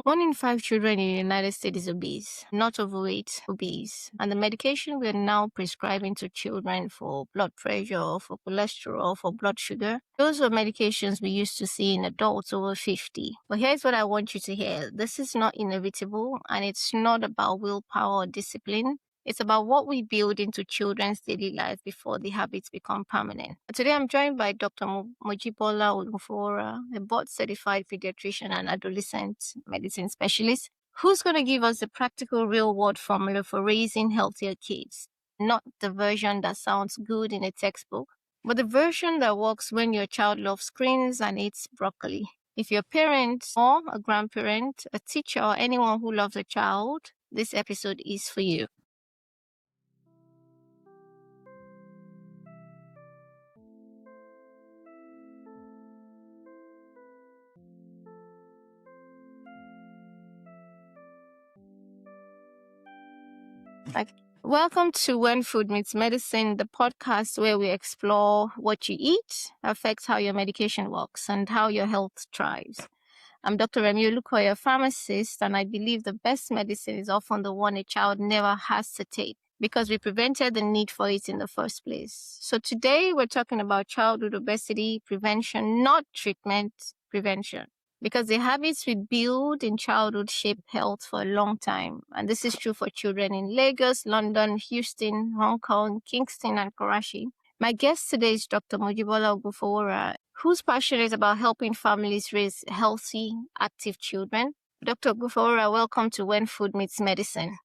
1 in 5 children in the United States is obese, not overweight, obese. And the medication we're now prescribing to children for blood pressure, for cholesterol, for blood sugar, those are medications we used to see in adults over 50. But here's what I want you to hear. This is not inevitable, and it's not about willpower or discipline. It's about what we build into children's daily life before the habits become permanent. Today, I'm joined by Dr. Mojibola Ogunfowora, a board-certified pediatrician and adolescent medicine specialist, who's going to give us the practical real-world formula for raising healthier kids. Not the version that sounds good in a textbook, but the version that works when your child loves screens and eats broccoli. If you're a parent or a grandparent, a teacher, or anyone who loves a child, this episode is for you. Welcome to When Food Meets Medicine, the podcast where we explore what you eat affects how your medication works and how your health thrives. I'm Dr. Remi Olukoya, pharmacist, and I believe the best medicine is often the one a child never has to take because we prevented the need for it in the first place. So today we're talking about childhood obesity prevention, not treatment, prevention. Because the habits we build in childhood shape health for a long time. And this is true for children in Lagos, London, Houston, Hong Kong, Kingston, and Karachi. My guest today is Dr. Mojibola Ogunfowora, whose passion is about helping families raise healthy, active children. Dr. Ogunfowora, welcome to When Food Meets Medicine.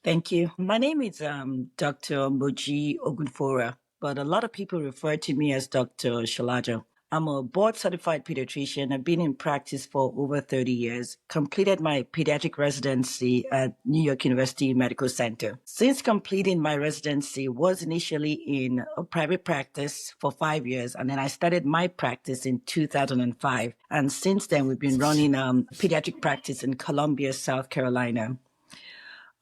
Thank you. My name is Dr. Moji Ogunfowora, but a lot of people refer to me as Dr. Shalaja. I'm a board-certified pediatrician. I've been in practice for over 30 years, completed my pediatric residency at New York University Medical Center. Since completing my residency, was initially in a private practice for 5 years, and then I started my practice in 2005. And since then, we've been running pediatric practice in Columbia, South Carolina.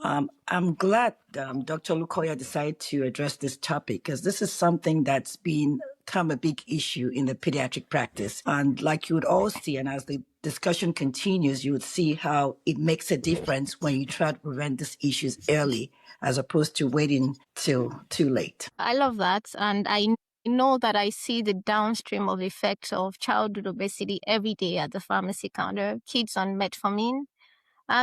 I'm glad Dr. Olukoya decided to address this topic because this is something that's become a big issue in the pediatric practice. And like you would all see, and as the discussion continues, you would see how it makes a difference when you try to prevent these issues early as opposed to waiting till too late. I love that. And I know that I see the downstream of effects of childhood obesity every day at the pharmacy counter. Kids on metformin,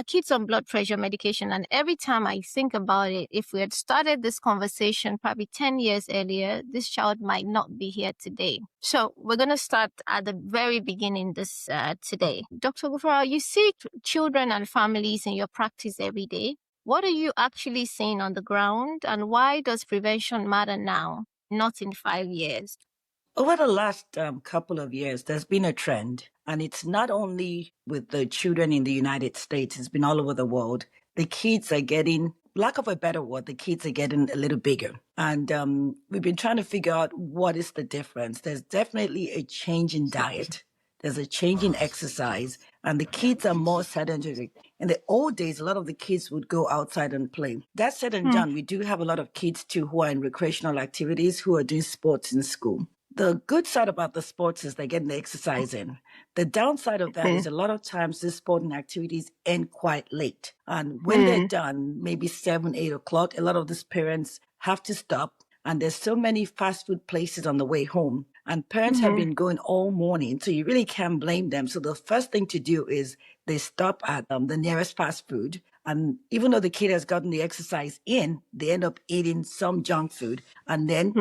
kids on blood pressure medication. And every time I think about it, if we had started this conversation probably 10 years earlier, this child might not be here today. So we're going to start at the very beginning this today. Dr. Ogunfowora, you see children and families in your practice every day. What are you actually seeing on the ground, and why does prevention matter now, not in 5 years? Over the last couple of years, there's been a trend, and it's not only with the children in the United States, it's been all over the world. The kids are getting, lack of a better word, the kids are getting a little bigger. And we've been trying to figure out what is the difference. There's definitely a change in diet. There's a change in exercise, and the kids are more sedentary. In the old days, a lot of the kids would go outside and play. That said and done, we do have a lot of kids too who are in recreational activities, who are doing sports in school. The good side about the sports is they're getting the exercise in. The downside of that is a lot of times these sporting activities end quite late. And when they're done, maybe 7, 8 o'clock, a lot of these parents have to stop. And there's so many fast food places on the way home. And parents have been going all morning, so you really can't blame them. So the first thing to do is they stop at the nearest fast food. And even though the kid has gotten the exercise in, they end up eating some junk food and then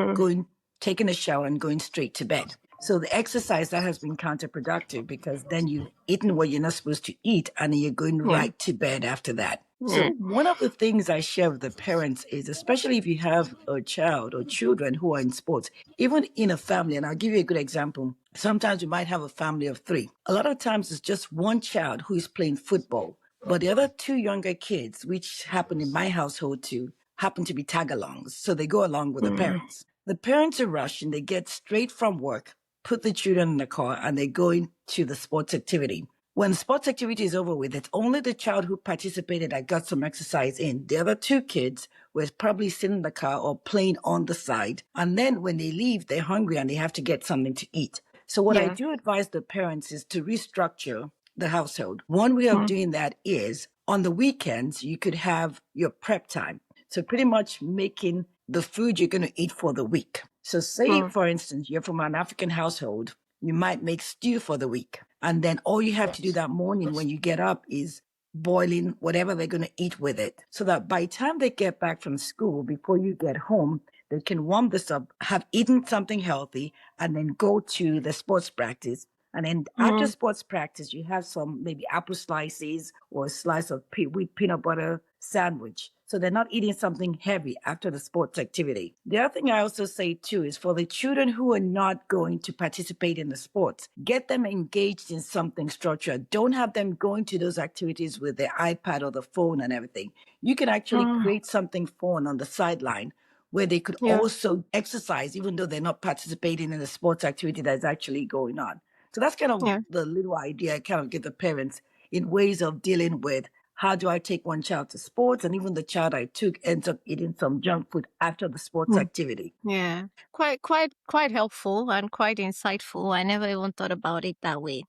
taking a shower and going straight to bed. So the exercise, that has been counterproductive because then you've eaten what you're not supposed to eat and then you're going right to bed after that. So one of the things I share with the parents is, especially if you have a child or children who are in sports, even in a family, and I'll give you a good example. Sometimes you might have a family of 3. A lot of times it's just one child who is playing football, but the other 2 younger kids, which happen in my household too, happen to be tag-alongs. So they go along with the parents. The parents are rushing, they get straight from work, put the children in the car, and they go into the sports activity. When the sports activity is over with, it's only the child who participated that got some exercise in. The other 2 kids were probably sitting in the car or playing on the side. And then when they leave, they're hungry and they have to get something to eat. So what I do advise the parents is to restructure the household. One way of Mm. doing that is on the weekends, you could have your prep time. So pretty much making the food you're going to eat for the week. So say, Mm. for instance, you're from an African household, you might make stew for the week. And then all you have to do that morning when you get up is boiling whatever they're going to eat with it. So that by the time they get back from school, before you get home, they can warm this up, have eaten something healthy, and then go to the sports practice. And then after Mm. sports practice, you have some maybe apple slices or a slice of wheat peanut butter sandwich. So they're not eating something heavy after the sports activity. The other thing I also say too is for the children who are not going to participate in the sports, get them engaged in something structured. Don't have them going to those activities with their iPad or the phone and everything. You can actually Mm. create something fun on the sideline where they could Yeah. also exercise, even though they're not participating in the sports activity that's actually going on. So that's kind of Yeah. the little idea I kind of give the parents in ways of dealing with how do I take one child to sports, and even the child I took ends up eating some junk food after the sports Mm. activity. Yeah. Quite helpful and quite insightful. I never even thought about it that way.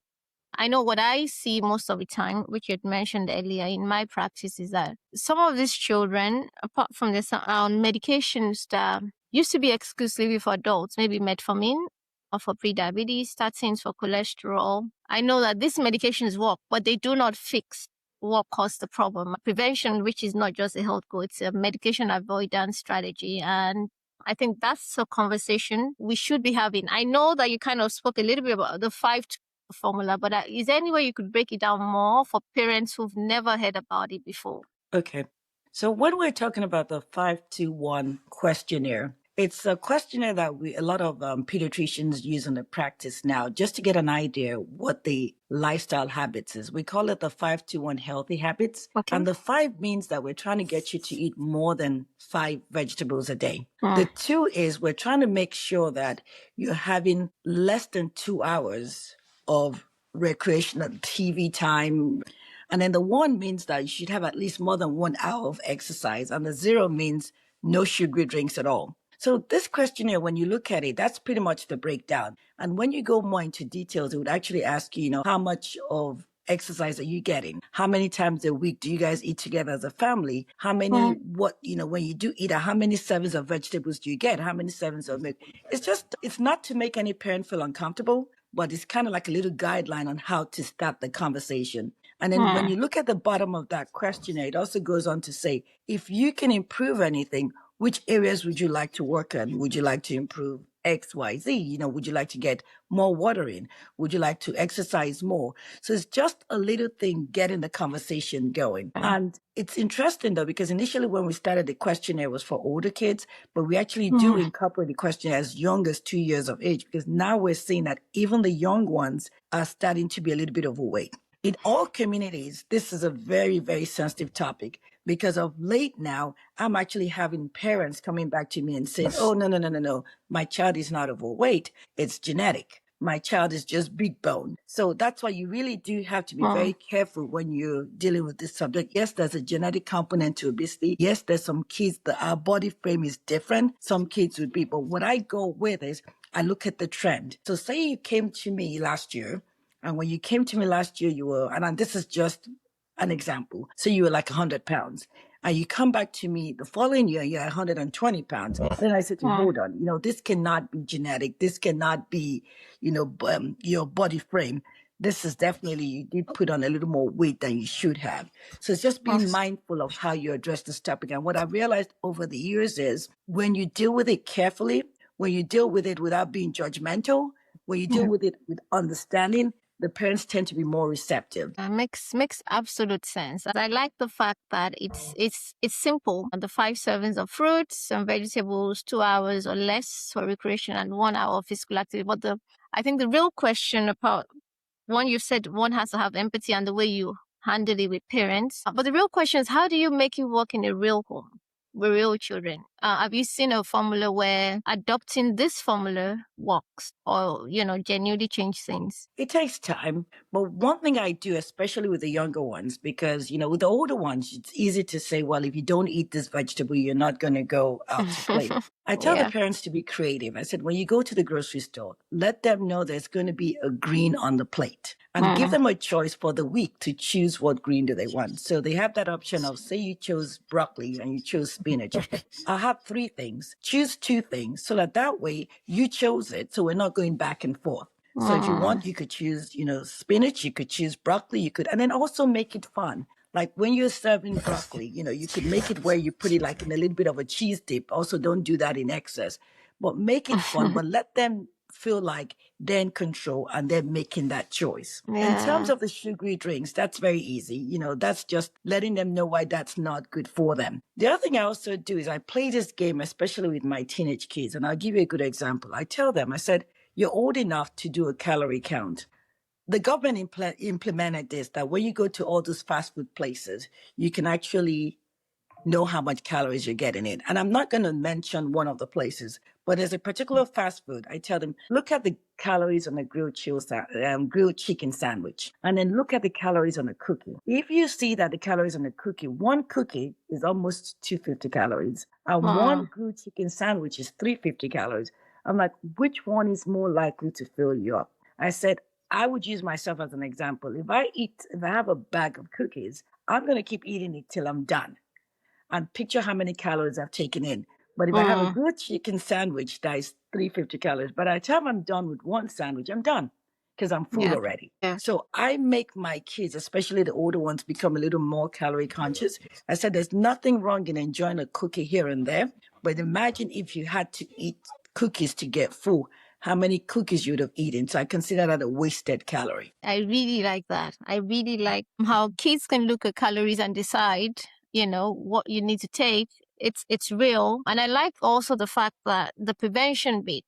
I know what I see most of the time, which you had mentioned earlier in my practice, is that some of these children, apart from the medications that used to be exclusively for adults, maybe metformin or for prediabetes, statins for cholesterol. I know that these medications work, but they do not fix what caused the problem. Prevention, which is not just a health goal, it's a medication avoidance strategy. And I think that's a conversation we should be having. I know that you kind of spoke a little bit about the formula, but is there any way you could break it down more for parents who've never heard about it before? Okay. So when we're talking about the 521 questionnaire, it's a questionnaire that a lot of pediatricians use in the practice now just to get an idea what the lifestyle habits is. We call it the 521 healthy habits. Okay. And the 5 means that we're trying to get you to eat more than 5 vegetables a day. The Mm. 2 is we're trying to make sure that you're having less than 2 hours of recreational TV time. And then the 1 means that you should have at least more than 1 hour of exercise. And the 0 means no sugary drinks at all. So this questionnaire, when you look at it, that's pretty much the breakdown. And when you go more into details, it would actually ask you, how much of exercise are you getting? How many times a week do you guys eat together as a family? How many, Mm. when you do eat, how many servings of vegetables do you get? How many servings of milk? It's not to make any parent feel uncomfortable, but it's kind of like a little guideline on how to start the conversation. And then when Mm. you look at the bottom of that questionnaire, it also goes on to say, if you can improve anything, which areas would you like to work on? Would you like to improve X, Y, Z? Would you like to get more water in? Would you like to exercise more? So it's just a little thing getting the conversation going. And it's interesting though, because initially when we started, the questionnaire was for older kids, but we actually do Mm. incorporate the questionnaire as young as 2 years of age, because now we're seeing that even the young ones are starting to be a little bit overweight. In all communities, this is a very, very sensitive topic because of late now, I'm actually having parents coming back to me and saying, oh, no, no, no, no, no. My child is not overweight. It's genetic. My child is just big bone. So that's why you really do have to be very Mm. careful when you're dealing with this subject. Yes, there's a genetic component to obesity. Yes, there's some kids that our body frame is different. Some kids would be, but what I go with is I look at the trend. So say you came to me last year, and when you came to me last year, you were, and this is just an example. So you were like 100 pounds. And you come back to me the following year, you're 120 pounds. Then I said to you, Mm. hold on, this cannot be genetic. This cannot be, your body frame. This is definitely, you did put on a little more weight than you should have. So it's just being Yes. mindful of how you address this topic. And what I've realized over the years is when you deal with it carefully, when you deal with it without being judgmental, when you deal Yeah. with it with understanding, the parents tend to be more receptive. Makes absolute sense. And I like the fact that it's simple. The 5 servings of fruits and vegetables, 2 hours or less for recreation, and 1 hour of physical activity. But I think the real question about one, you said one has to have empathy and the way you handle it with parents. But the real question is, how do you make it work in a real home with real children? Have you seen a formula where adopting this formula works or, genuinely change things? It takes time. But one thing I do, especially with the younger ones, because, with the older ones, it's easy to say, well, if you don't eat this vegetable, you're not going to go out to play. I tell the Yeah. parents to be creative. I said, when you go to the grocery store, let them know there's going to be a green on the plate. and give them a choice for the week to choose what green do they want. So they have that option of, say you chose broccoli and you chose spinach. I'll have 3 things. Choose 2 things so that way you chose it. So we're not going back and forth. So if you want, you could choose, spinach, you could choose broccoli, and then also make it fun. Like when you're serving broccoli, you could make it where you put it like in a little bit of a cheese dip. Also, don't do that in excess, but make it fun, but let them feel like they're in control and they're making that choice. In terms of the sugary drinks, that's very easy. That's just letting them know why that's not good for them. The other thing I also do is I play this game, especially with my teenage kids. And I'll give you a good example. I tell them, I said, you're old enough to do a calorie count. The government implemented this, that when you go to all those fast food places, you can actually know how much calories you're getting in. And I'm not going to mention one of the places, but there's a particular fast food. I tell them, look at the calories on a grilled chicken sandwich, and then look at the calories on a cookie. If you see that the calories on a cookie, one cookie is almost 250 calories, and one grilled chicken sandwich is 350 calories. I'm like, which one is more likely to fill you up? I said, I would use myself as an example. If I have a bag of cookies, I'm going to keep eating it till I'm done and picture how many calories I've taken in. But if I have a good chicken sandwich, that is 350 calories. By the time I'm done with one sandwich, I'm done because I'm full already. So I make my kids, especially the older ones, become a little more calorie conscious. I said there's nothing wrong in enjoying a cookie here and there, but imagine if you had to eat cookies to get full, how many cookies you would have eaten. So I consider that a wasted calorie. I really like that. I really like how kids can look at calories and decide, what you need to take. It's real. And I like also the fact that the prevention bit,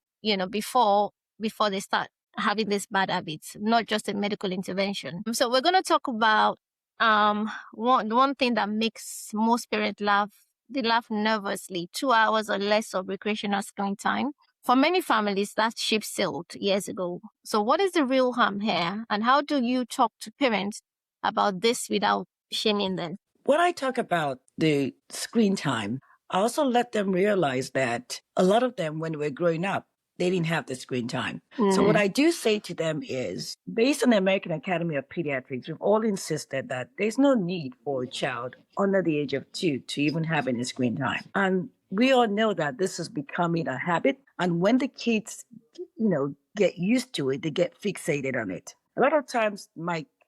before they start having these bad habits, not just a medical intervention. So we're going to talk about one thing that makes most parents laugh. They laugh nervously, 2 hours or less of recreational screen time. For many families, that ship sailed years ago. So what is the real harm here? And how do you talk to parents about this without shaming them? When I talk about the screen time, I also let them realize that a lot of them, when they were growing up, they didn't have the screen time. So what I do say to them is, based on the American Academy of Pediatrics, we've all insisted that there's no need for a child under the age of 2 to even have any screen time. And we all know that this is becoming a habit. And when the kids, get used to it, they get fixated on it. A lot of times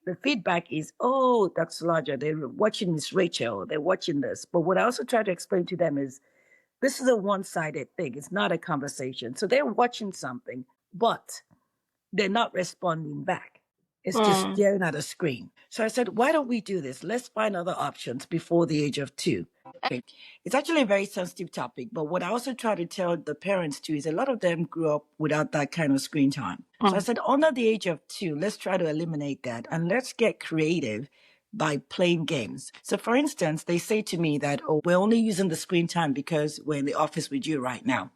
the feedback is, oh, Dr. Larger, they're watching Miss Rachel, they're watching this. But what I also try to explain to them is, this is a one-sided thing. It's not a conversation. So they're watching something, but they're not responding back. It's just staring at a screen. So I said, why don't we do this? Let's find other options before the age of 2. Okay. It's actually a very sensitive topic, but what I also try to tell the parents too is a lot of them grew up without that kind of screen time. So I said, under the age of 2, let's try to eliminate that and let's get creative by playing games. So for instance, they say to me that, oh, we're only using the screen time because we're in the office with you right now.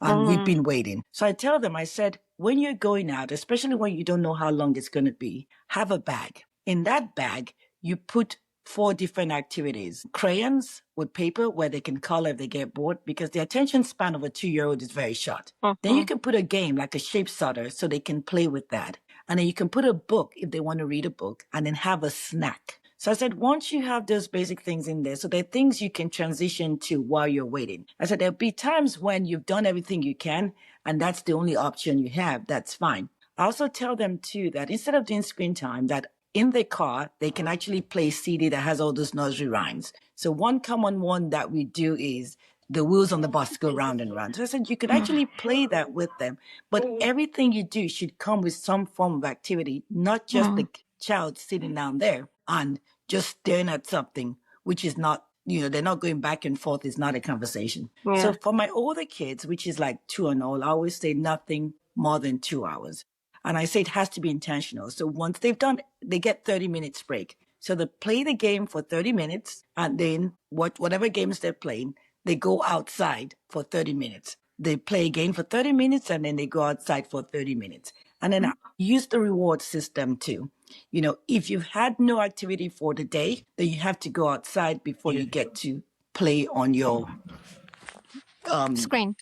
And we've been waiting. So I tell them, I said, when you're going out, especially when you don't know how long it's going to be, have a bag. In that bag, you put 4 different activities. Crayons with paper where they can color if they get bored, because the attention span of a 2-year-old is very short. Then you can put a game like a shape sorter so they can play with that. And then you can put a book if they want to read a book, and then have a snack. So I said, once you have those basic things in there, so there are things you can transition to while you're waiting. I said, there'll be times when you've done everything you can, and that's the only option you have. That's fine. I also tell them too that instead of doing screen time, that in the car, they can actually play CD that has all those nursery rhymes. So one common one that we do is the wheels on the bus go round and round. So I said, you could actually play that with them, but everything you do should come with some form of activity, not just the child sitting down there and just staring at something, which is not, they're not going back and forth. It's not a conversation. So for my older kids, which is like 2 and all, I always say nothing more than 2 hours. And I say it has to be intentional. So once they've done, they get 30 minutes break. So they play the game for 30 minutes, and then whatever games they're playing, they go outside for 30 minutes. They play again for 30 minutes, and then they go outside for 30 minutes. And then I use the reward system too. If you've had no activity for the day, then you have to go outside before you get to play on your screen,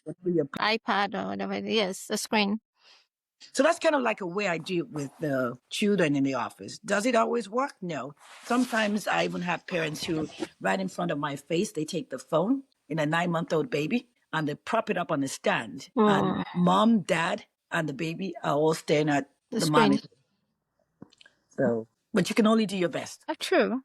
iPad or whatever. Yes, the screen. So that's kind of like a way I do it with the children in the office. Does it always work? No. Sometimes I even have parents who, right in front of my face, they take the phone in a 9-month-old baby and they prop it up on the stand. And mom, dad, and the baby are all staring at The the screen. monitor. So, but you can only do your best. True,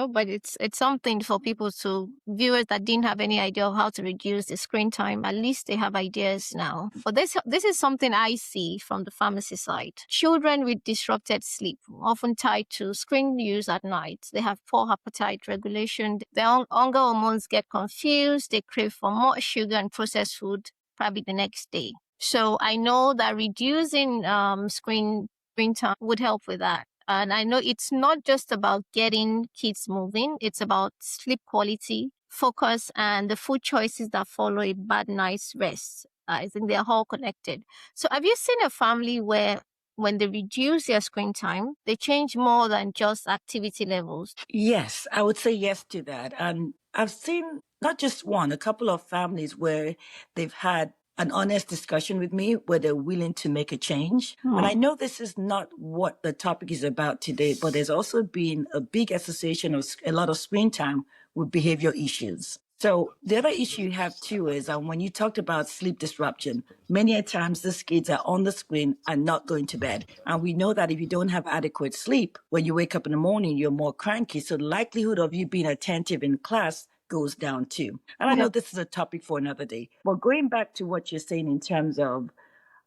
but it's something for people to viewers that didn't have any idea of how to reduce the screen time. At least they have ideas now. But this is something I see from the pharmacy side. Children with disrupted sleep, often tied to screen use at night, they have poor appetite regulation. Their hunger hormones get confused. They crave for more sugar and processed food, probably the next day. So I know that reducing screen time would help with that. And I know it's not just about getting kids moving. It's about sleep quality, focus, and the food choices that follow a bad night's rest. I think they're all connected. So have you seen a family where when they reduce their screen time, they change more than just activity levels? Yes, I would say yes to that. And I've seen not just one, a couple of families where they've had an honest discussion with me where they're willing to make a change. And I know this is not what the topic is about today, but there's also been a big association of a lot of screen time with behavior issues. So the other issue you have too is when you talked about sleep disruption, many a times these kids are on the screen and not going to bed. And we know that if you don't have adequate sleep, when you wake up in the morning, you're more cranky. So the likelihood of you being attentive in class goes down too. And I know this is a topic for another day, but going back to what you're saying in terms of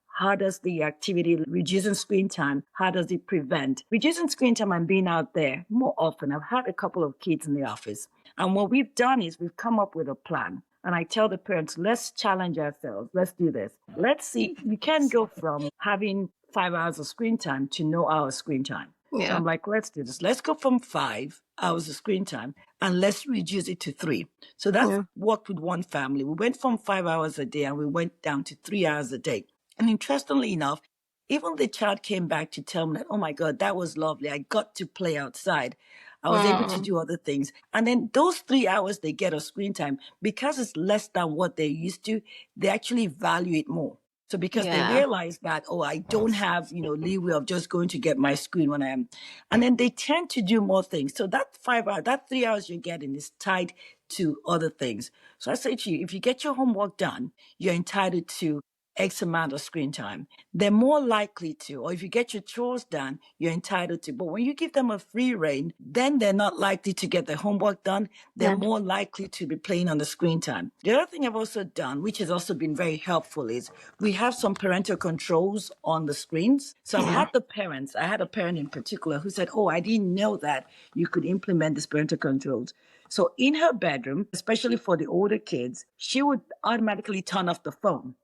how does the activity reducing screen time, how does it prevent reducing screen time and being out there more often? I've had a couple of kids in the office, and what we've done is we've come up with a plan. And I tell the parents, let's challenge ourselves. Let's do this. Let's see. You can go from having 5 hours of screen time to no hours screen time. So I'm like, let's do this. Let's go from 5 hours of screen time and let's reduce it to 3. So that's worked with one family. We went from 5 hours a day and we went down to 3 hours a day. And interestingly enough, even the child came back to tell me that, oh my God, that was lovely. I got to play outside. I was able to do other things. And then those 3 hours they get of screen time, because it's less than what they're used to, they actually value it more. So because they realize that, oh, I don't have, leeway of just going to get my screen when I am. And then they tend to do more things. So that 5 hours, that 3 hours you're getting is tied to other things. So I say to you, if you get your homework done, you're entitled to X amount of screen time. They're more likely to, or if you get your chores done, you're entitled to. But when you give them a free rein, then they're not likely to get their homework done. They're more likely to be playing on the screen time. The other thing I've also done, which has also been very helpful, is we have some parental controls on the screens. So I had a parent in particular who said, oh, I didn't know that you could implement these parental controls. So in her bedroom, especially for the older kids, she would automatically turn off the phone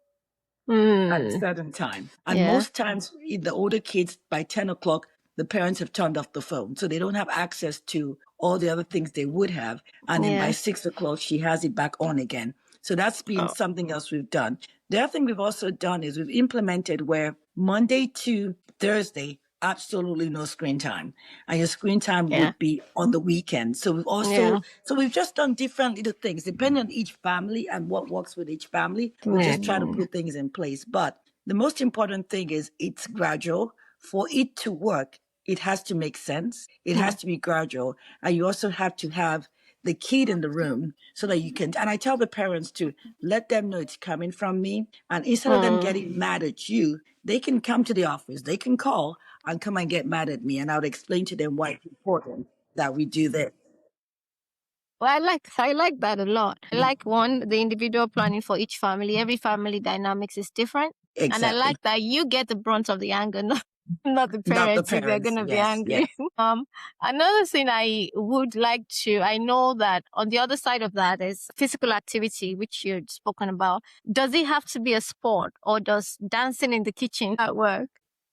at a certain time. And most times, in the older kids, by 10 o'clock, the parents have turned off the phone. So they don't have access to all the other things they would have. And then by 6 o'clock, she has it back on again. So that's been something else we've done. The other thing we've also done is we've implemented where Monday to Thursday, absolutely no screen time. And your screen time would be on the weekend. So we've also, so we've just done different little things depending on each family and what works with each family. We just try to put things in place. But the most important thing is it's gradual. For it to work, it has to make sense. It has to be gradual. And you also have to have the kid in the room so that you can, and I tell the parents to let them know it's coming from me. And instead of them getting mad at you, they can come to the office, they can call and come and get mad at me. And I would explain to them why it's important that we do this. Well, I like that a lot. I like the individual planning for each family. Every family dynamics is different. Exactly. And I like that you get the brunt of the anger, not the parents if they're gonna be angry. Another thing I would like to, I know that on the other side of that is physical activity, which you'd spoken about. Does it have to be a sport or does dancing in the kitchen at work?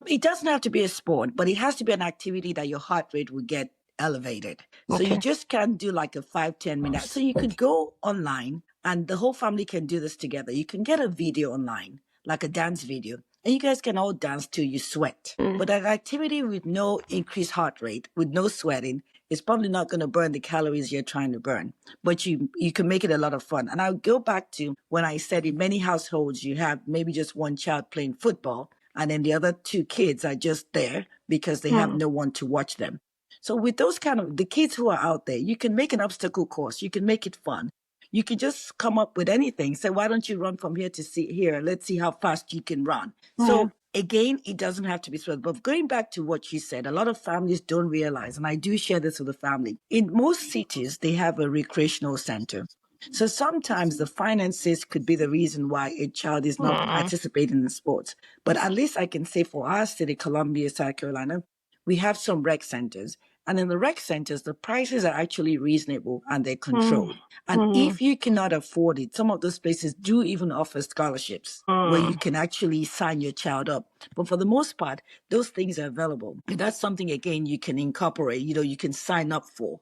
It doesn't have to be a sport, but it has to be an activity that your heart rate will get elevated. So you just can't do like a 5-10 minute. So you could go online and the whole family can do this together. You can get a video online, like a dance video, and you guys can all dance till you sweat. But an activity with no increased heart rate, with no sweating, is probably not going to burn the calories you're trying to burn. But you can make it a lot of fun. And I'll go back to when I said in many households, you have maybe just one child playing football. and then the other two kids are just there because they have no one to watch them. So with those kind of the kids who are out there, you can make an obstacle course. You can make it fun. You can just come up with anything. Say, why don't you run from here to see here? Let's see how fast you can run. So again, it doesn't have to be spelled. But going back to what you said, a lot of families don't realize, and I do share this with the family. In most cities, they have a recreational center. So sometimes the finances could be the reason why a child is not participating in sports. But at least I can say for our city, Columbia, South Carolina, we have some rec centers. And in the rec centers, the prices are actually reasonable and they're controlled. And if you cannot afford it, some of those places do even offer scholarships where you can actually sign your child up. But for the most part, those things are available. And that's something, again, you can incorporate, you can sign up for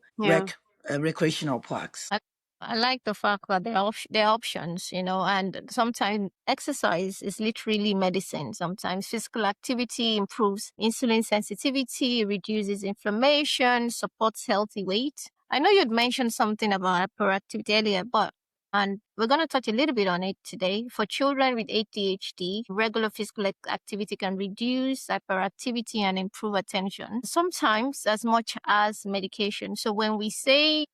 recreational parks. I like the fact that there are options, and sometimes exercise is literally medicine. Sometimes physical activity improves insulin sensitivity, reduces inflammation, supports healthy weight. I know you'd mentioned something about hyperactivity earlier, and we're going to touch a little bit on it today. For children with ADHD, regular physical activity can reduce hyperactivity and improve attention, sometimes as much as medication. So when we say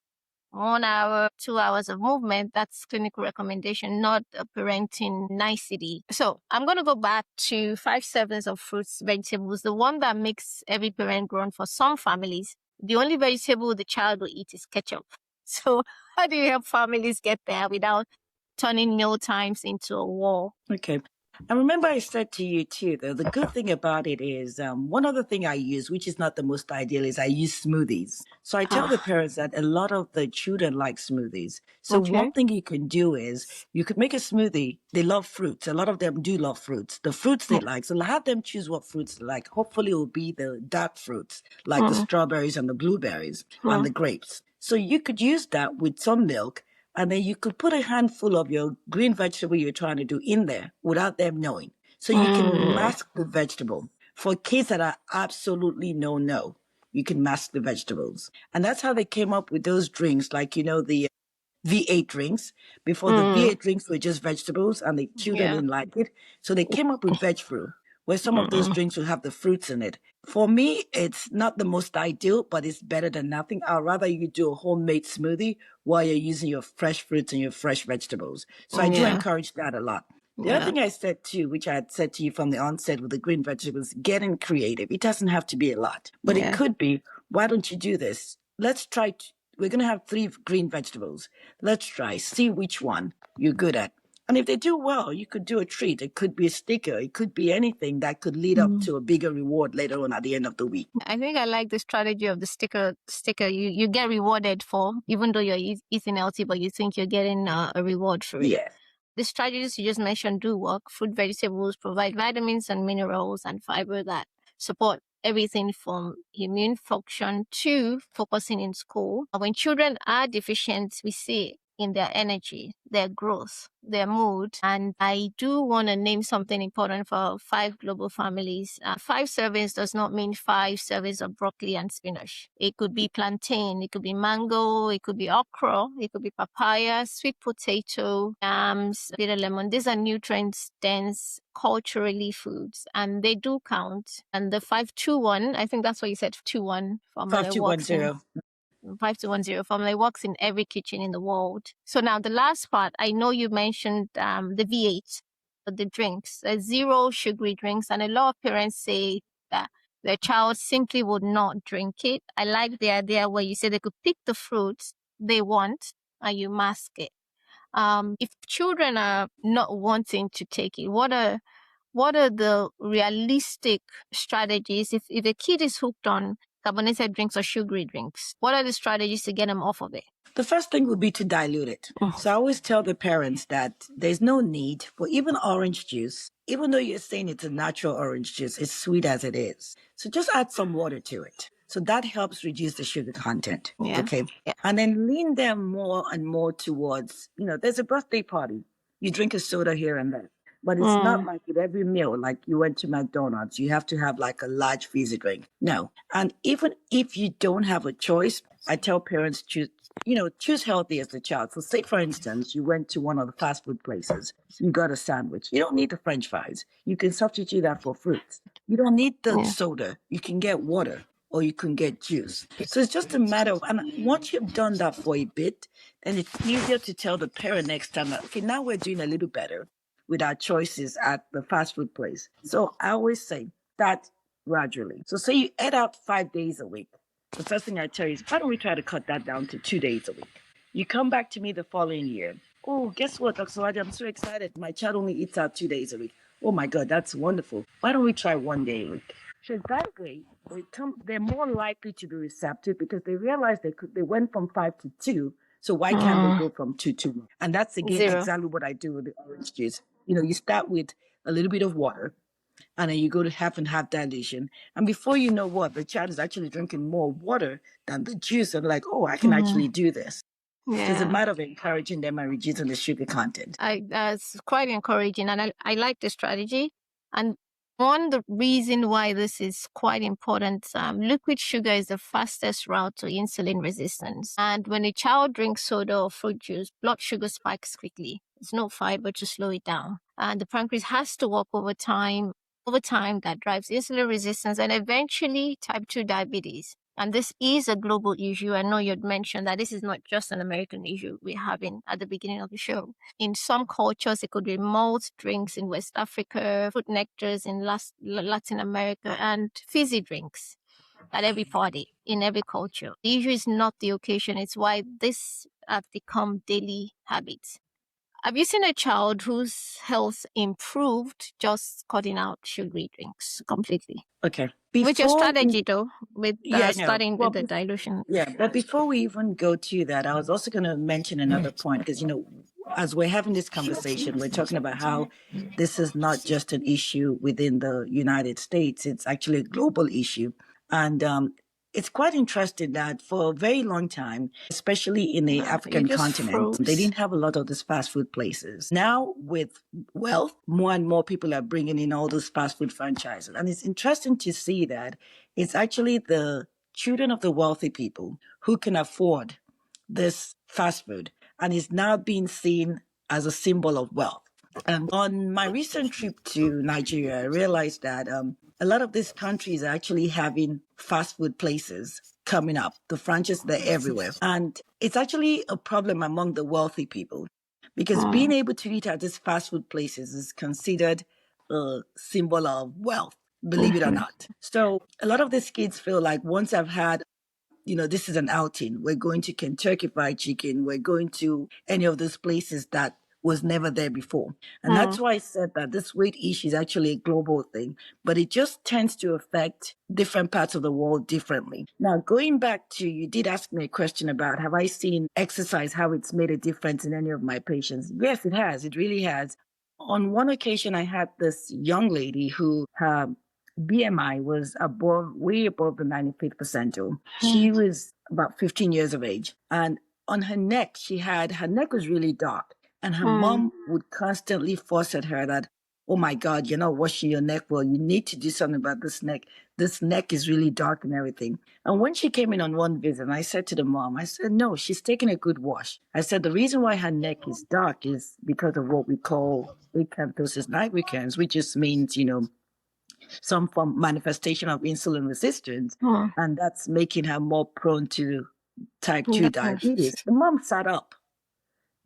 1 hour, 2 hours of movement, that's clinical recommendation, not a parenting nicety. So I'm going to go back to 5 servings of fruits, vegetables, the one that makes every parent groan for some families. The only vegetable the child will eat is ketchup. So how do you help families get there without turning meal times into a war? Okay. And remember, I said to you too, though, the good thing about it is one other thing I use, which is not the most ideal, is I use smoothies. So I tell the parents that a lot of the children like smoothies. So one thing you can do is you could make a smoothie. They love fruits. A lot of them do love fruits. The fruits they like. So have them choose what fruits they like. Hopefully it will be the dark fruits, like the strawberries and the blueberries and the grapes. So you could use that with some milk. And then you could put a handful of your green vegetable you're trying to do in there without them knowing. So you can mask the vegetable. For kids that are absolutely no, you can mask the vegetables. And that's how they came up with those drinks, like, the V8 drinks. Before the V8 drinks were just vegetables and the children didn't like it. So they came up with veg fruit, where some of those drinks will have the fruits in it. For me, it's not the most ideal, but it's better than nothing. I'd rather you do a homemade smoothie while you're using your fresh fruits and your fresh vegetables. So I do encourage that a lot. The other thing I said too, which I had said to you from the onset with the green vegetables, getting creative. It doesn't have to be a lot, but it could be, why don't you do this? Let's try, we're going to have 3 green vegetables. Let's try, see which one you're good at. And if they do well, you could do a treat. It could be a sticker. It could be anything that could lead up to a bigger reward later on at the end of the week. I think I like the strategy of the sticker. You get rewarded for, even though you're eating healthy, but you think you're getting a reward for it. Yeah. The strategies you just mentioned do work. Fruit, vegetables provide vitamins and minerals and fiber that support everything from immune function to focusing in school. When children are deficient, we see in their energy, their growth, their mood. And I do want to name something important for 5 global families. 5 servings does not mean 5 servings of broccoli and spinach. It could be plantain, it could be mango, it could be okra, it could be papaya, sweet potato, yams, bitter lemon. These are nutrients dense, culturally foods, and they do count. And the 5-2-1, I think that's what you said, 2-1 formula 5210. 5210 formula works in every kitchen in the world. So now the last part, I know you mentioned the V8, the drinks, 0 sugary drinks, and a lot of parents say that their child simply would not drink it. I like the idea where you say they could pick the fruits they want and you mask it. If children are not wanting to take it, what are the realistic strategies if a kid is hooked on carbonated drinks or sugary drinks? What are the strategies to get them off of it? The first thing would be to dilute it. So I always tell the parents that there's no need for even orange juice, even though you're saying it's a natural orange juice, it's sweet as it is. So just add some water to it. So that helps reduce the sugar content. Yeah. Okay. Yeah. And then lean them more and more towards, there's a birthday party. You drink a soda here and there. But it's not like with every meal, like you went to McDonald's, you have to have like a large fizzy drink. No. And even if you don't have a choice, I tell parents choose healthy as a child. So say, for instance, you went to one of the fast food places, you got a sandwich. You don't need the French fries. You can substitute that for fruits. You don't need the Yeah. soda. You can get water or you can get juice. So it's just a matter of, and once you've done that for a bit, then it's easier to tell the parent next time that, okay, now we're doing a little better with our choices at the fast food place. So I always say that gradually. So say you eat out 5 days a week. The first thing I tell you is, why don't we try to cut that down to 2 days a week? You come back to me the following year. Oh, guess what, Dr. Wadi, I'm so excited. My child only eats out 2 days a week. Oh my God, that's wonderful. Why don't we try one day a week? So that way, they're more likely to be receptive because they realize they went from 5 to 2. So why can't they go from 2 to 1? And that's again 0. exactly what I do with the orange juice. You start with a little bit of water, and then you go to half and half dilution. And before you know what, the child is actually drinking more water than the juice. And like, oh, I can actually do this. So it's a Yeah. matter of encouraging them and reducing the sugar content. That's quite encouraging, and I like the strategy. And one the reason why this is quite important, liquid sugar is the fastest route to insulin resistance. And when a child drinks soda or fruit juice, blood sugar spikes quickly. There's no fiber to slow it down, and the pancreas has to work over time. Over time, that drives insulin resistance and eventually type 2 diabetes. And this is a global issue. I know you'd mentioned that this is not just an American issue we're having at the beginning of the show. In some cultures, it could be malt drinks in West Africa, fruit nectars in Latin America, and fizzy drinks at every party, in every culture. The issue is not the occasion. It's why this have become daily habits. Have you seen a child whose health improved just cutting out sugary drinks completely? Okay. With your Before we, strategy, though, with yeah, no. starting with Well, the dilution. yeah, but before we even go to that, I was also going to mention another point because, as we're having this conversation, we're talking about how this is not just an issue within the United States, it's actually a global issue. And it's quite interesting that for a very long time, especially in the You African just continent, they froze. didn't have a lot of these fast food places. Now, with wealth, more and more people are bringing in all those fast food franchises. And it's interesting to see that it's actually the children of the wealthy people who can afford this fast food and is now being seen as a symbol of wealth. And on my recent trip to Nigeria, I realized that a lot of these countries are actually having fast food places coming up. The franchises, they're everywhere. And it's actually a problem among the wealthy people because being able to eat at these fast food places is considered a symbol of wealth, believe it or not. So a lot of these kids feel like once I've had this is an outing. We're going to Kentucky Fried Chicken. We're going to any of those places that was never there before. And that's why I said that this weight issue is actually a global thing, but it just tends to affect different parts of the world differently. Now, going back to, you did ask me a question about, have I seen exercise, how it's made a difference in any of my patients? Yes, it has. It really has. On one occasion, I had this young lady who BMI was way above the 95th percentile. She was about 15 years of age. And on her neck, her neck was really dark. And her mom would constantly force at her that, oh my God, you're not washing your neck well. You need to do something about this neck. This neck is really dark and everything. And when she came in on one visit, and I said to the mom, I said, no, she's taking a good wash. I said, the reason why her neck is dark is because of what we call acanthosis nigricans, which just means, some form manifestation of insulin resistance, and that's making her more prone to type 2 diabetes. The mom sat up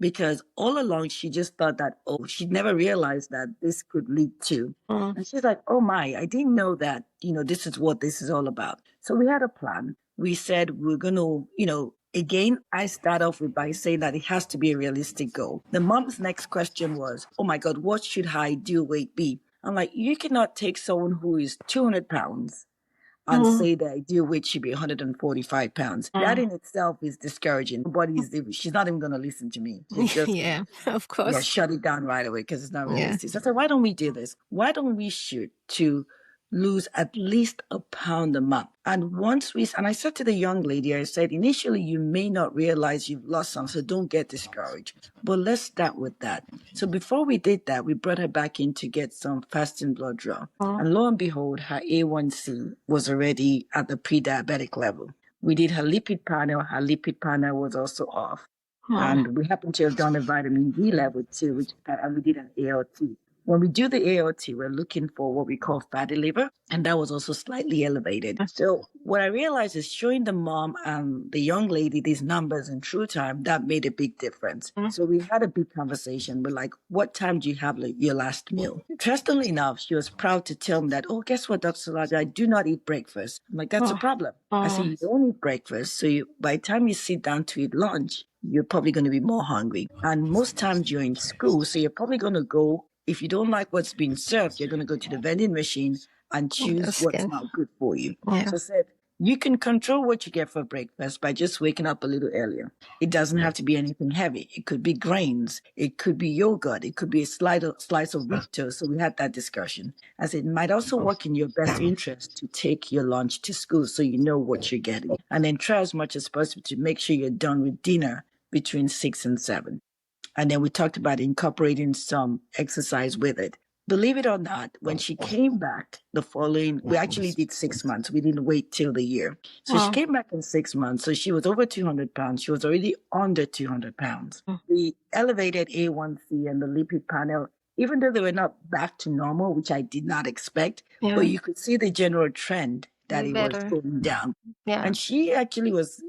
because all along she just thought that, she never realized that this could lead to. And she's like, oh my, I didn't know that, this is what this is all about. So we had a plan. We said we're going to, again, I start off by saying that it has to be a realistic goal. The mom's next question was, oh my God, what should her ideal weight be? I'm like, you cannot take someone who is 200 pounds and say the ideal weight should be 145 pounds. That in itself is discouraging. She's not even going to listen to me. She's just Yeah, of course. shut it down right away because it's not Yeah. realistic. So I said, why don't we do this? Why don't we shoot to lose at least a pound a month? And I said to the young lady, I said, initially you may not realize you've lost some, so don't get discouraged. But let's start with that. So before we did that, we brought her back in to get some fasting blood draw. And lo and behold, her A1C was already at the pre-diabetic level. We did her lipid panel. Her lipid panel was also off. Mm. And we happened to have done a vitamin D level too, and we did an ALT. When we do the ALT, we're looking for what we call fatty liver, and that was also slightly elevated. So what I realized is showing the mom and the young lady these numbers in true time, that made a big difference. So we had a big conversation. We're like, what time do you have your last meal? Interestingly enough, she was proud to tell me that, oh, guess what, Dr. Salaja, I do not eat breakfast. I'm like, that's a problem. I said, you don't eat breakfast. So by the time you sit down to eat lunch, you're probably going to be more hungry. And most times you're in school, so you're probably going to go, if you don't like what's being served, you're going to go to the vending machine and choose That's what's good. not good for you. Yeah. So I said, you can control what you get for breakfast by just waking up a little earlier. It doesn't have to be anything heavy. It could be grains. It could be yogurt. It could be a slice of wheat toast. So we had that discussion. I said, it might also work in your best interest to take your lunch to school so you know what you're getting. And then try as much as possible to make sure you're done with dinner between 6 and 7. And then we talked about incorporating some exercise with it. Believe it or not, when she came back the following, we actually did 6 months. We didn't wait till the year. So she came back in 6 months. So she was over 200 pounds. She was already under 200 pounds. The elevated A1C and the lipid panel, even though they were not back to normal, which I did not expect, but you could see the general trend that it was going down. Yeah. And she actually was,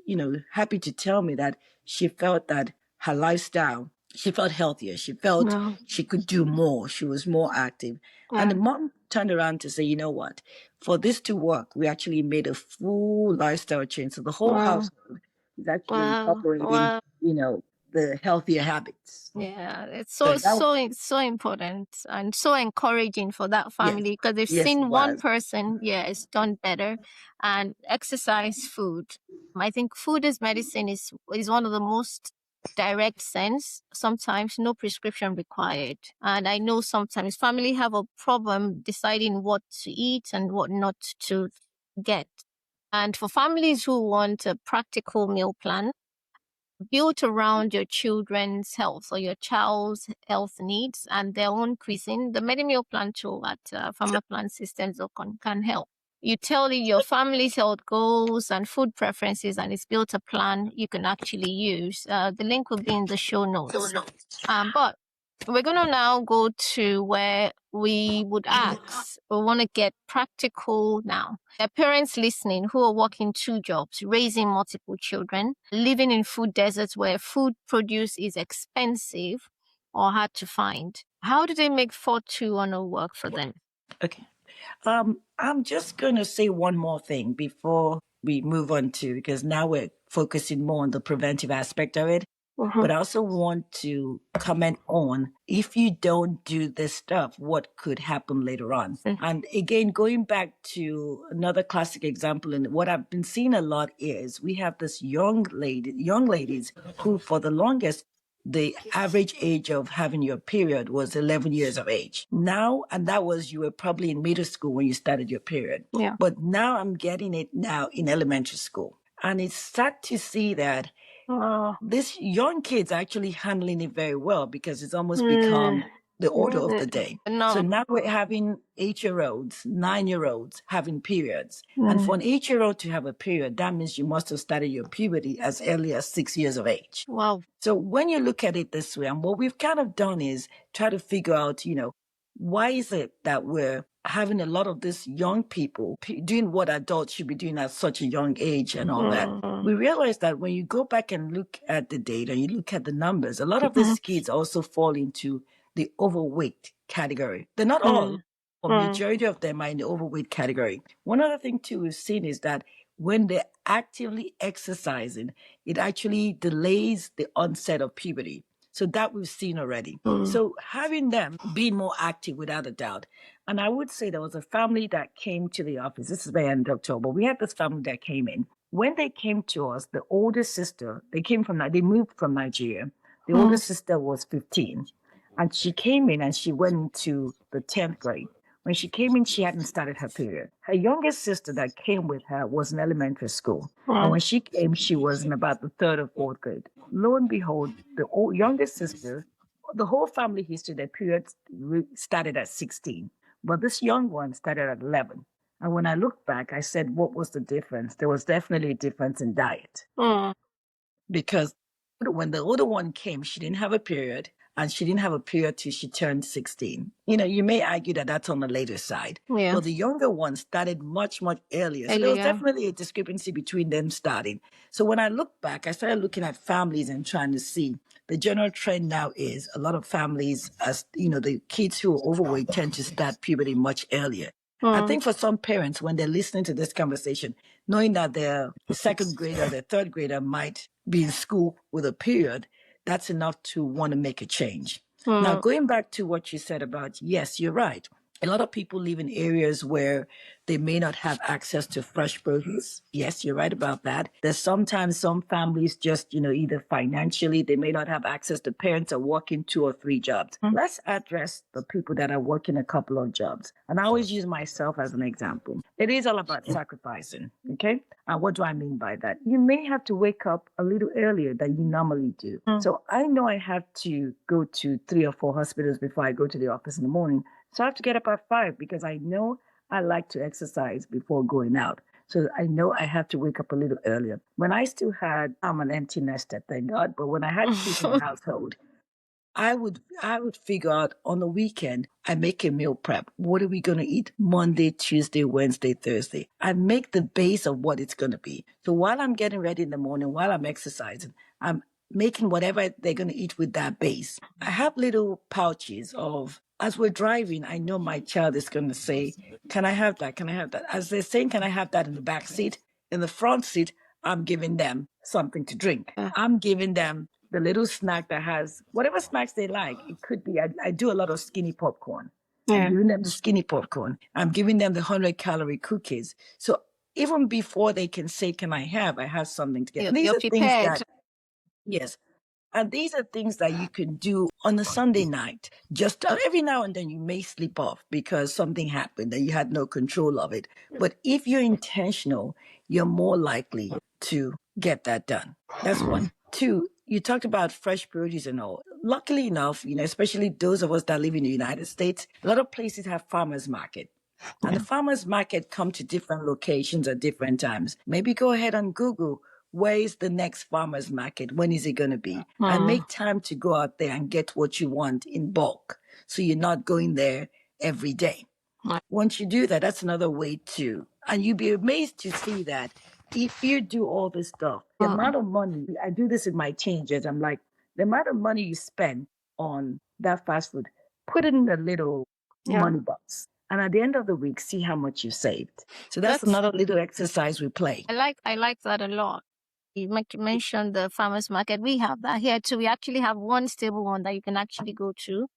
happy to tell me that she felt that her lifestyle, she felt healthier. She felt she could do more. She was more active. And the mom turned around to say, you know what? For this to work, we actually made a full lifestyle change. So the whole household is actually incorporating, the healthier habits. Yeah, it's So so that was, so important and so encouraging for that yes, family because they've yes, it seen one was. person, it's done better, and exercise, food. I think food as medicine is one of the most direct sense. Sometimes no prescription required, and I know sometimes family have a problem deciding what to eat and what not to get. And for families who want a practical meal plan built around your children's health or your child's health needs and their own cuisine, the meal plan tool at Farmer Plan Systems can help. You tell your family's health goals and food preferences, and it's built a plan you can actually use. The link will be in the show notes. But we're going to now go to where we would ask, we want to get practical now. There are parents listening who are working 2 jobs, raising multiple children, living in food deserts where food produce is expensive or hard to find. How do they make 4-2 work for them? Okay. I'm just going to say one more thing before we move on to, because now we're focusing more on the preventive aspect of it. But I also want to comment on, if you don't do this stuff, what could happen later on. And again, going back to another classic example, and what I've been seeing a lot is we have this young ladies who for the longest, the average age of having your period was 11 years of age. Now, and that was, you were probably in middle school when you started your period. Yeah. But now I'm getting it now in elementary school. And it's sad to see that this young kids are actually handling it very well because it's almost become the order of the day. So now we're having 8-year-olds, 9-year-olds having periods. And for an 8-year-old to have a period, that means you must have started your puberty as early as 6 years of age. Wow. So when you look at it this way, and what we've kind of done is try to figure out, why is it that we're having a lot of these young people doing what adults should be doing at such a young age and all that? We realize that when you go back and look at the data, you look at the numbers, a lot of these kids also fall into the overweight category. They're not all, but majority of them are in the overweight category. One other thing too we've seen is that when they're actively exercising, it actually delays the onset of puberty. So that we've seen already. So having them be more active without a doubt. And I would say there was a family that came to the office. This is by end of October. We had this family that came in. When they came to us, the older sister, they moved from Nigeria. The older sister was 15. And she came in and she went into the 10th grade. When she came in, she hadn't started her period. Her youngest sister that came with her was in elementary school. And when she came, she was in about the 3rd or 4th grade. Lo and behold, the youngest sister, the whole family history, their period started at 16. But this young one started at 11. And when I looked back, I said, what was the difference? There was definitely a difference in diet. Because when the older one came, she didn't have a period, and she didn't have a period till she turned 16. You may argue that that's on the later side. Yeah. But the younger one started much, much earlier. So there was definitely a discrepancy between them starting. So when I look back, I started looking at families and trying to see the general trend now is a lot of families, as the kids who are overweight tend to start puberty much earlier. I think for some parents, when they're listening to this conversation, knowing that their second grader, their third grader might be in school with a period, that's enough to want to make a change. Now, going back to what you said about, yes, you're right. A lot of people live in areas where they may not have access to fresh produce. Yes, you're right about that. There's sometimes some families just, either financially, they may not have access. The parents are working 2 or 3 jobs. Let's address the people that are working a couple of jobs. And I always use myself as an example. It is all about sacrificing, okay? And what do I mean by that? You may have to wake up a little earlier than you normally do. So I know I have to go to 3 or 4 hospitals before I go to the office in the morning. So I have to get up at 5 because I know I like to exercise before going out. So I know I have to wake up a little earlier. When I still had, I'm an empty nester, thank God. But when I had kids in the household, I would figure out on the weekend, I make a meal prep. What are we going to eat Monday, Tuesday, Wednesday, Thursday? I make the base of what it's going to be. So while I'm getting ready in the morning, while I'm exercising, I'm making whatever they're going to eat with that base. I have little pouches of, as we're driving, I know my child is going to say, can I have that? Can I have that? As they're saying, can I have that in the back seat? In the front seat, I'm giving them something to drink. I'm giving them the little snack that has whatever snacks they like. It could be, I do a lot of skinny popcorn. I'm giving them the skinny popcorn. I'm giving them the 100-calorie cookies. So even before they can say, can I have something to get. These are things that, yes. And these are things that you can do on a Sunday night. Just every now and then you may slip off because something happened and you had no control of it. But if you're intentional, you're more likely to get that done. That's one. 2, you talked about fresh produce and all. Luckily enough, especially those of us that live in the United States, a lot of places have farmers market. And the farmers market come to different locations at different times. Maybe go ahead and Google, where is the next farmers market? When is it going to be? And make time to go out there and get what you want in bulk. So you're not going there every day. Once you do that, that's another way too. And you'd be amazed to see that if you do all this stuff, the amount of money, I do this in my changes. I'm like, the amount of money you spend on that fast food, put it in a little money box. And at the end of the week, see how much you saved. So that's another little exercise we play. I like that a lot. You mentioned the farmers market. We have that here too. We actually have one stable one that you can actually go to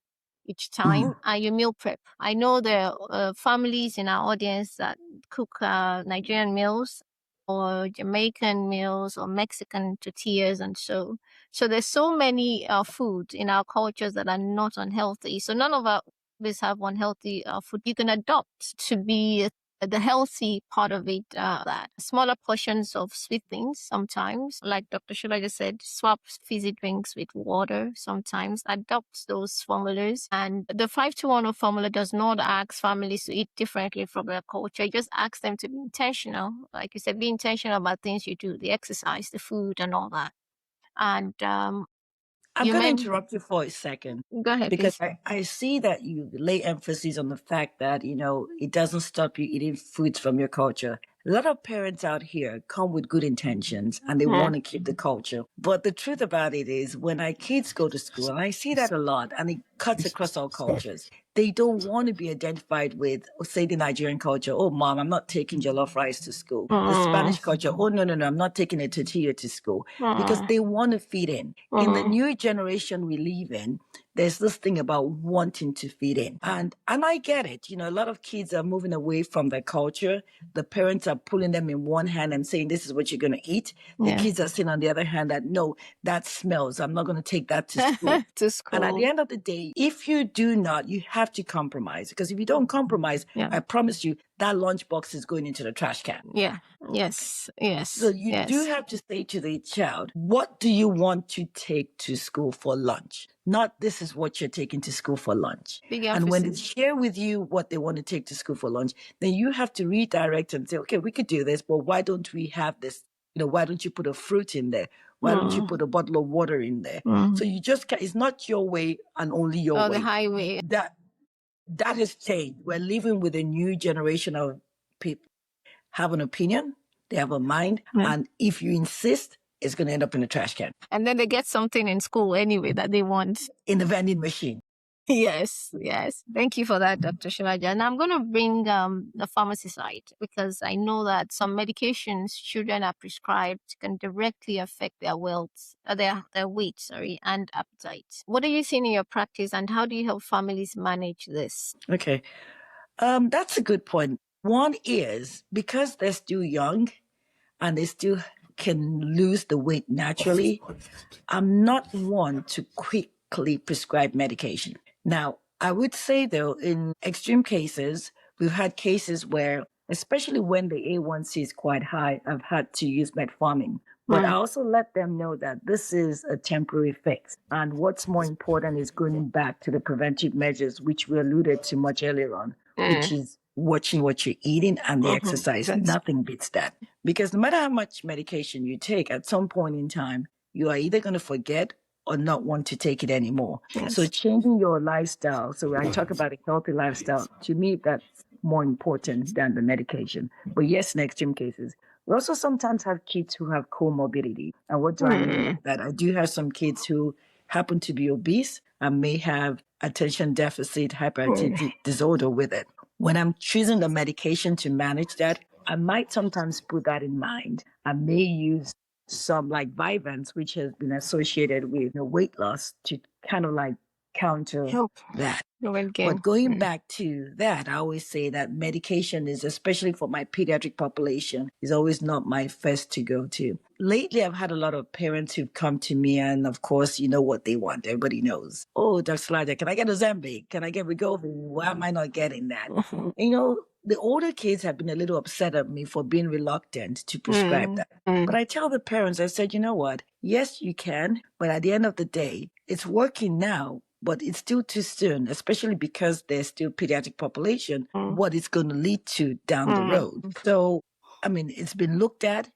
each time, and you meal prep. I know there are families in our audience that cook Nigerian meals or Jamaican meals or Mexican tortillas, and so there's so many foods in our cultures that are not unhealthy. So none of us have unhealthy food you can adopt to be the healthy part of it, that smaller portions of sweet things sometimes, like Dr. Shula just said, swap fizzy drinks with water sometimes, adopt those formulas. And the 5-to-1 formula does not ask families to eat differently from their culture. It just asks them to be intentional. Like you said, be intentional about things you do, the exercise, the food, and all that. And I'm going to interrupt you for a second. Go ahead, because please. I see that you lay emphasis on the fact that, it doesn't stop you eating foods from your culture. A lot of parents out here come with good intentions and they want to keep the culture. But the truth about it is when our kids go to school, and I see that a lot, and it cuts across all cultures, they don't want to be identified with, say, the Nigerian culture. Oh, mom, I'm not taking jollof rice to school. The Spanish culture. Oh, no, I'm not taking a tortilla to school. Because they want to fit in. In the new generation we live in, there's this thing about wanting to fit in. And I get it. A lot of kids are moving away from their culture. The parents are pulling them in one hand and saying, this is what you're going to eat. The kids are saying on the other hand that, no, that smells. I'm not going to take that to school. And at the end of the day, if you do not, you have to compromise. Because if you don't compromise, I promise you, that lunchbox is going into the trash can. Yeah. Yes. Yes. So you do have to say to the child, what do you want to take to school for lunch? Not this is what you're taking to school for lunch. Big And when they emphasis. share with you what they want to take to school for lunch, then you have to redirect and say, okay, we could do this, but why don't we have this? Why don't you put a fruit in there? Why don't you put a bottle of water in there? So you just can't, it's not your way and only your way. The highway. That has changed. We're living with a new generation of people have an opinion, they have a mind, and if you insist, it's going to end up in the trash can. And then they get something in school anyway that they want. In the vending machine. Yes. Thank you for that, Dr. Shivaji. And I'm going to bring the pharmacy side, because I know that some medications children are prescribed can directly affect their their weight, and appetite. What are you seeing in your practice, and how do you help families manage this? Okay. That's a good point. One is because they're still young and they still can lose the weight naturally, I'm not one to quickly prescribe medication. Now, I would say though, in extreme cases, we've had cases where, especially when the A1C is quite high, I've had to use metformin. But I also let them know that this is a temporary fix. And what's more important is going back to the preventive measures, which we alluded to much earlier on, which is watching what you're eating and the exercise. Nothing beats that. Because no matter how much medication you take, at some point in time, you are either going to forget or not want to take it anymore. So changing your lifestyle. So when I talk about a healthy lifestyle, to me, that's more important than the medication. But yes, in extreme cases. We also sometimes have kids who have comorbidity. And what do I mean by that? I do have some kids who happen to be obese and may have attention deficit hyperactivity disorder with it. When I'm choosing the medication to manage that, I might sometimes put that in mind. I may use some like Vyvanse, which has been associated with weight loss, to kind of like counter that. But going back to that, I always say that medication is, especially for my pediatric population, is always not my first to go to. Lately, I've had a lot of parents who've come to me, and of course, you know what they want. Everybody knows. Oh, Dr. Slaja, can I get Ozempic? Can I get Wegovy? Why am I not getting that? The older kids have been a little upset at me for being reluctant to prescribe that. But I tell the parents, I said, you know what? Yes, you can. But at the end of the day, it's working now, but it's still too soon, especially because there's still pediatric population, what it's going to lead to down the road. So, it's been looked at.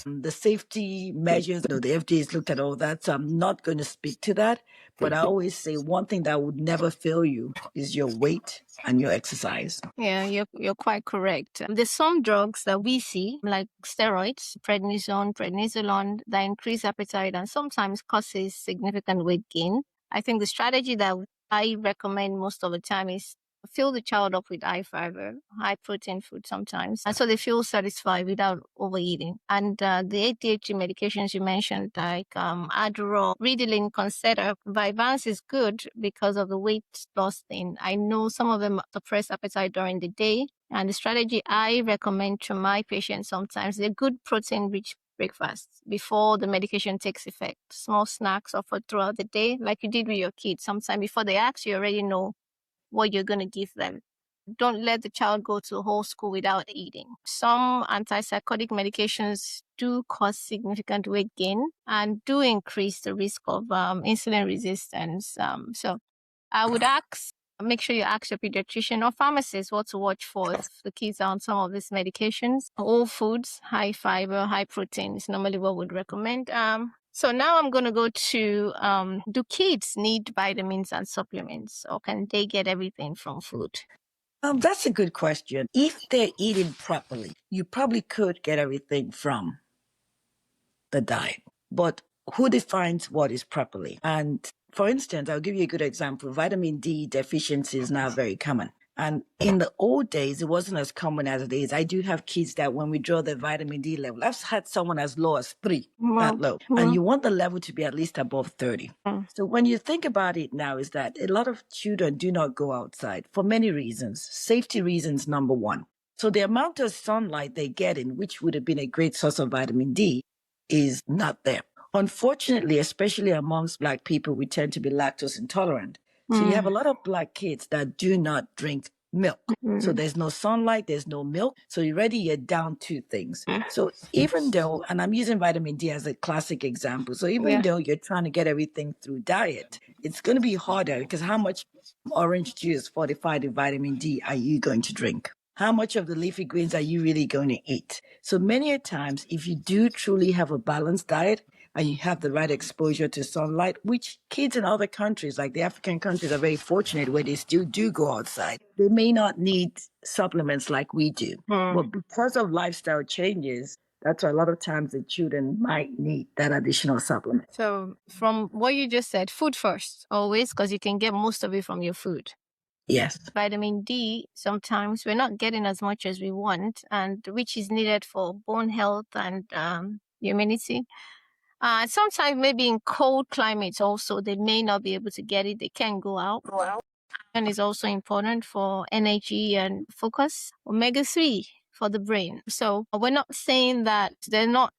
The safety measures, the FDA has looked at all that, so I'm not going to speak to that. But I always say one thing that would never fail you is your weight and your exercise. Yeah, you're quite correct. There's some drugs that we see, like steroids, prednisolone, that increase appetite and sometimes causes significant weight gain. I think the strategy that I recommend most of the time is fill the child up with high fiber, high protein food sometimes, and so they feel satisfied without overeating. And the ADHD medications you mentioned, like Adderall, Ritalin, Concerta, Vyvanse is good because of the weight loss thing. I know some of them suppress appetite during the day, and the strategy I recommend to my patients sometimes, they're good protein-rich breakfast before the medication takes effect. Small snacks offered throughout the day, like you did with your kids. Sometime before they ask, you already know what you're going to give them. Don't let the child go to whole school without eating. Some antipsychotic medications do cause significant weight gain and do increase the risk of insulin resistance. So I would make sure you ask your pediatrician or pharmacist what to watch for if the kids are on some of these medications. Whole foods, high fiber, high protein is normally what we'd recommend. So now I'm going to go to, do kids need vitamins and supplements, or can they get everything from food? That's a good question. If they're eating properly, you probably could get everything from the diet. But who defines what is properly? And for instance, I'll give you a good example. Vitamin D deficiency is now very common. And in the old days, it wasn't as common as it is. I do have kids that when we draw the vitamin D level, I've had someone as low as 3, that low. And you want the level to be at least above 30. So when you think about it now, is that a lot of children do not go outside for many reasons. Safety reasons, number one. So the amount of sunlight they get in, which would have been a great source of vitamin D, is not there. Unfortunately, especially amongst Black people, we tend to be lactose intolerant. So you have a lot of Black kids that do not drink milk. So there's no sunlight, there's no milk. So already you're down two things. So even though, and I'm using vitamin D as a classic example, so even though you're trying to get everything through diet, it's going to be harder because how much orange juice fortified with vitamin D are you going to drink? How much of the leafy greens are you really going to eat? So many a times, if you do truly have a balanced diet, and you have the right exposure to sunlight, which kids in other countries, like the African countries, are very fortunate where they still do go outside. They may not need supplements like we do. But because of lifestyle changes, that's why a lot of times the children might need that additional supplement. So from what you just said, food first, always, because you can get most of it from your food. Yes. Vitamin D, sometimes we're not getting as much as we want, and which is needed for bone health and immunity. Sometimes maybe in cold climates also, they may not be able to get it. They can't go out. And is also important for energy and focus. Omega-3 for the brain. So we're not saying that they're not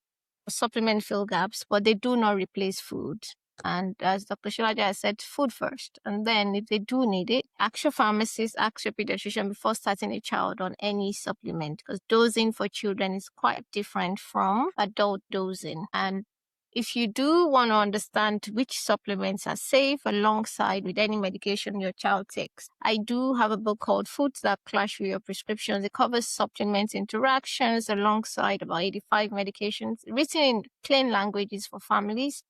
supplement fill gaps, but they do not replace food. And as Dr. Shilaja has said, food first. And then if they do need it, ask your pharmacist, ask your pediatrician before starting a child on any supplement, because dosing for children is quite different from adult dosing. And if you do want to understand which supplements are safe alongside with any medication your child takes, I do have a book called Foods That Clash with Your Prescriptions. It covers supplement interactions alongside about 85 medications, written in plain languages for families.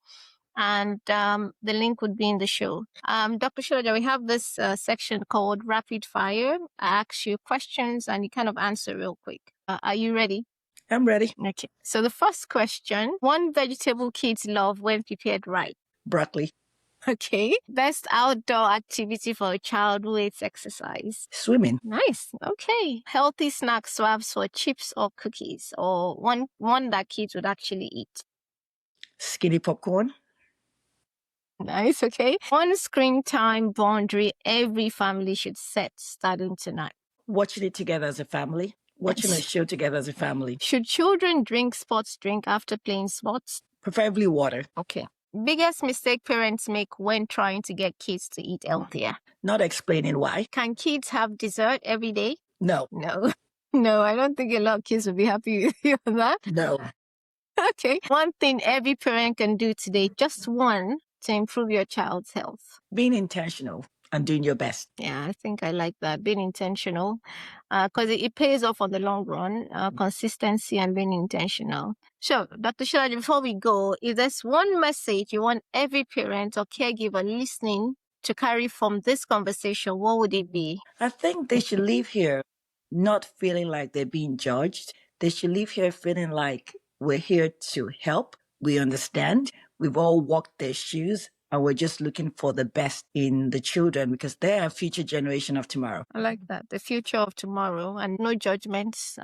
And the link would be in the show. Dr. Shilaja, we have this section called Rapid Fire. I ask you questions and you kind of answer real quick. Are you ready? I'm ready. Okay. So the first question, one vegetable kids love when prepared right. Broccoli. Okay. Best outdoor activity for a child who hates exercise. Swimming. Nice. Okay. Healthy snack swaps for chips or cookies, or one that kids would actually eat. Skinny popcorn. Nice. Okay. One screen time boundary every family should set starting tonight. Watching it together as a family. Watching a show together as a family. Should children drink sports drink after playing sports? Preferably water. Okay. Biggest mistake parents make when trying to get kids to eat healthier? Not explaining why. Can kids have dessert every day? No. No. No, I don't think a lot of kids will be happy with you on that. No. Okay. One thing every parent can do today, just one, to improve your child's health. Being intentional and doing your best. Yeah, I think I like that. Being intentional, because it pays off on the long run, consistency and being intentional. So, Dr. Shilaji, before we go, if there's one message you want every parent or caregiver listening to carry from this conversation, what would it be? I think they should leave here not feeling like they're being judged. They should leave here feeling like we're here to help. We understand. We've all walked their shoes and we're just looking for the best in the children because they're a future generation of tomorrow. I like that. The future of tomorrow and no judgments.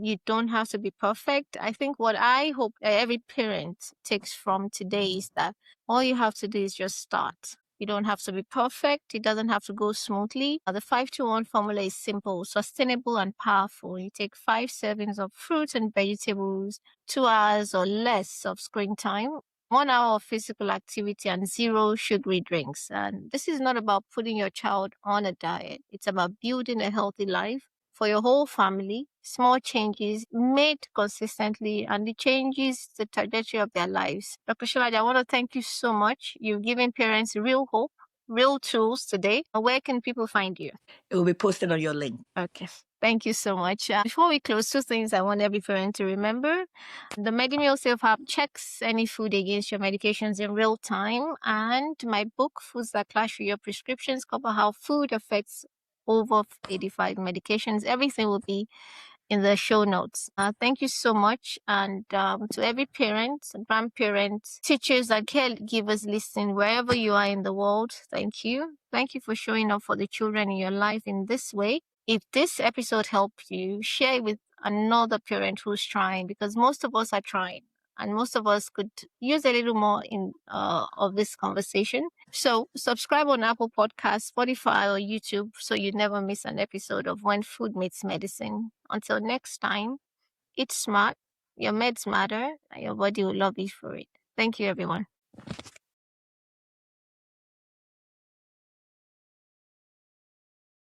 You don't have to be perfect. I think what I hope every parent takes from today is that all you have to do is just start. You don't have to be perfect. It doesn't have to go smoothly. The 5-to-1 formula is simple, sustainable, and powerful. You take 5 servings of fruits and vegetables, 2 hours or less of screen time, 1 hour of physical activity, and 0 sugary drinks. And this is not about putting your child on a diet. It's about building a healthy life for your whole family. Small changes made consistently, and it changes the trajectory of their lives. Dr. Shilaja, I want to thank you so much. You've given parents real hope, real tools today. Where can people find you? It will be posted on your link. Okay. Thank you so much. Before we close, 2 things I want every parent to remember. The MediMeal Safe app checks any food against your medications in real time. And my book, Foods That Clash with Your Prescriptions, cover how food affects over 85 medications. Everything will be in the show notes. Thank you so much. And to every parent, grandparent, teachers, and caregivers listening, wherever you are in the world, thank you. Thank you for showing up for the children in your life in this way. If this episode helped you, share it with another parent who's trying, because most of us are trying. And most of us could use a little more of this conversation. So subscribe on Apple Podcasts, Spotify, or YouTube so you never miss an episode of When Food Meets Medicine. Until next time, eat smart, your meds matter, and your body will love you for it. Thank you, everyone.